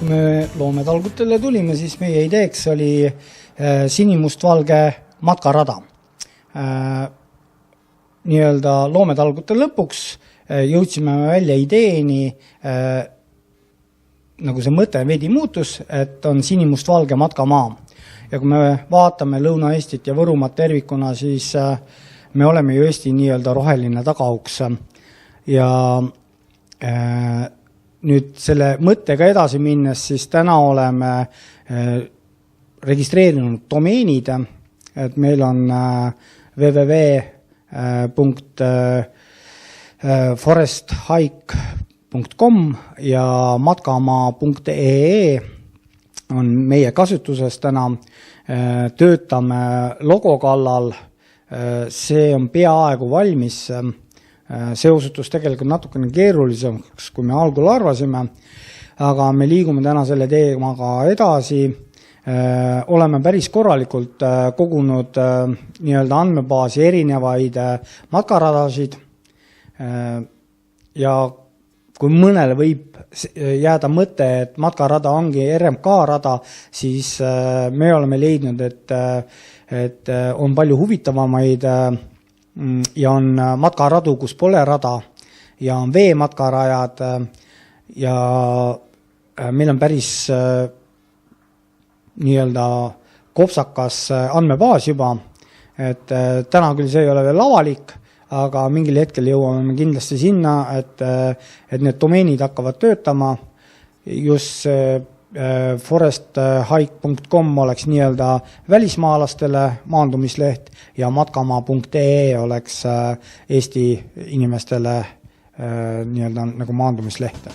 Kui me loometalgutele tulime, siis meie ideeks oli sinimustvalge matkarada. Nii-öelda loometalgute lõpuks jõudsime välja ideeni, nagu see mõte veidi muutus, et on sinimustvalge matkamaa. Ja kui me vaatame Lõuna-Eestit ja Võrumaad tervikuna, siis me oleme ju Eesti nii-öelda roheline tagauks. Ja nüüd selle mõttega edasi minnes, siis täna oleme registreerinud domeenid, et meil on www.foresthike.com ja matkamaa.ee on meie kasutuses täna. Töötame logo kallal, see on peaaegu valmis. See osutus tegelikult natukene keerulisemaks, kui me algul arvasime, aga me liigume täna selle teemaga edasi. Oleme päris korralikult kogunud nii-öelda andmebaasi erinevaid matkaradasid ja kui mõnele võib jääda mõte, et matkarada ongi RMK rada, siis me oleme leidnud, et on palju huvitavamaid ja on matkaradu, kus pole rada ja on veematkarajad ja meil on päris nii-öelda kopsakas andmebaas juba, et täna küll see ei ole veel avalik, aga mingil hetkel jõuame kindlasti sinna, et need domeenid hakkavad töötama. Just foresthike.com oleks nii-öelda välismaalastele maandumisleht ja matkamaa.ee oleks Eesti inimestele nii-öelda nagu maandumisleht.